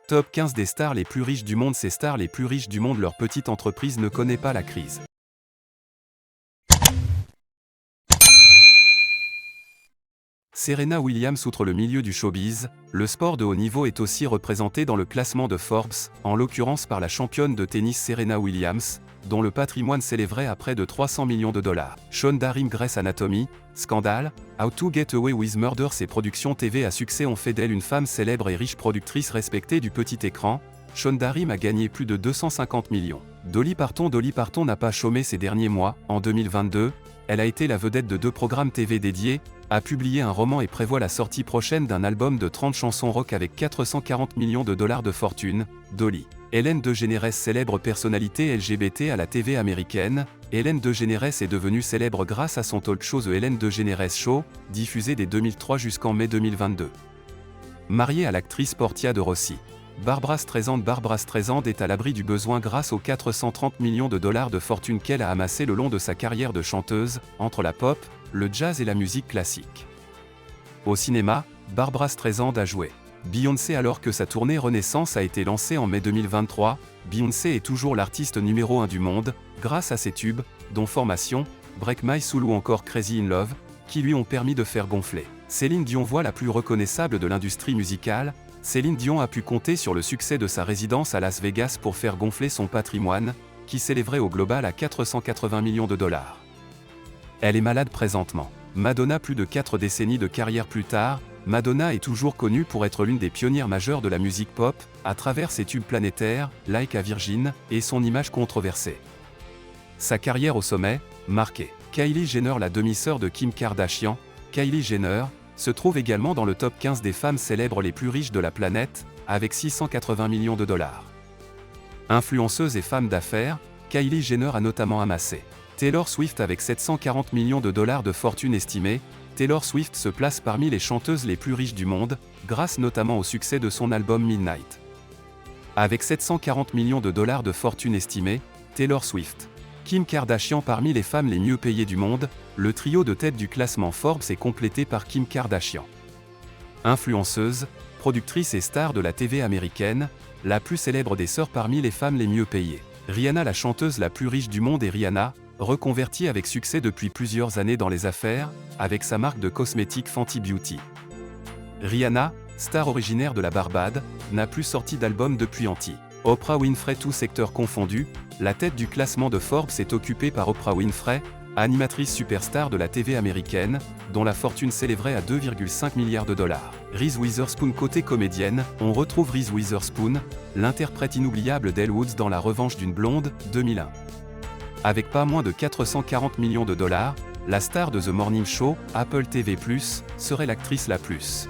Top 15 des stars les plus riches du monde. Ces stars les plus riches du monde, leur petite entreprise ne connaît pas la crise. Serena Williams. Outre le milieu du showbiz, le sport de haut niveau est aussi représenté dans le classement de Forbes, en l'occurrence par la championne de tennis Serena Williams, dont le patrimoine s'élèverait à près de 300 millions de dollars. Shonda Rhimes. Grey's Anatomy, Scandale, How to Get Away with Murder. Ses productions TV à succès ont fait d'elle une femme célèbre et riche productrice respectée du petit écran. Shonda Rhimes a gagné plus de 250 millions. Dolly Parton. Dolly Parton n'a pas chômé ces derniers mois. En 2022, elle a été la vedette de 2 programmes TV dédiés, a publié un roman et prévoit la sortie prochaine d'un album de 30 chansons rock avec 440 millions de dollars de fortune. Dolly. Ellen DeGeneres. Célèbre personnalité LGBT à la TV américaine, Ellen DeGeneres est devenue célèbre grâce à son talk show The Ellen DeGeneres Show, diffusé dès 2003 jusqu'en mai 2022. Mariée à l'actrice Portia de Rossi. Barbra Streisand. Barbra Streisand est à l'abri du besoin grâce aux 430 millions de dollars de fortune qu'elle a amassé le long de sa carrière de chanteuse, entre la pop, le jazz et la musique classique. Au cinéma, Barbra Streisand a joué Beyoncé alors que sa tournée Renaissance a été lancée en mai 2023. Beyoncé est toujours l'artiste numéro 1 du monde, grâce à ses tubes, dont Formation, Break My Soul ou encore Crazy in Love, qui lui ont permis de faire gonfler Céline Dion. Voix la plus reconnaissable de l'industrie musicale, Céline Dion a pu compter sur le succès de sa résidence à Las Vegas pour faire gonfler son patrimoine, qui s'élèverait au global à 480 millions de dollars. Elle est malade présentement. Madonna. Plus de 4 décennies de carrière plus tard, Madonna est toujours connue pour être l'une des pionnières majeures de la musique pop, à travers ses tubes planétaires, Like a Virgin, et son image controversée. Sa carrière au sommet, marquée. Kylie Jenner. La demi-sœur de Kim Kardashian, Kylie Jenner, se trouve également dans le top 15 des femmes célèbres les plus riches de la planète, avec 680 millions de dollars. Influenceuse et femme d'affaires, Kylie Jenner a notamment amassé Taylor Swift avec 740 millions de dollars de fortune estimée. Taylor Swift se place parmi les chanteuses les plus riches du monde, grâce notamment au succès de son album Midnight. Avec 740 millions de dollars de fortune estimée, Taylor Swift. Kim Kardashian. Parmi les femmes les mieux payées du monde, le trio de tête du classement Forbes est complété par Kim Kardashian. Influenceuse, productrice et star de la TV américaine, la plus célèbre des sœurs parmi les femmes les mieux payées. Rihanna. La chanteuse la plus riche du monde est Rihanna, reconvertie avec succès depuis plusieurs années dans les affaires, avec sa marque de cosmétiques Fenty Beauty. Rihanna, star originaire de la Barbade, n'a plus sorti d'album depuis Anti. Oprah Winfrey. Tous secteurs confondus, la tête du classement de Forbes est occupée par Oprah Winfrey, animatrice superstar de la TV américaine, dont la fortune s'élèverait à 2,5 milliards de dollars. Reese Witherspoon. Côté comédienne, on retrouve Reese Witherspoon, l'interprète inoubliable d'Elle Woods dans La Revanche d'une blonde, 2001. Avec pas moins de 440 millions de dollars, la star de The Morning Show, Apple TV+, serait l'actrice la plus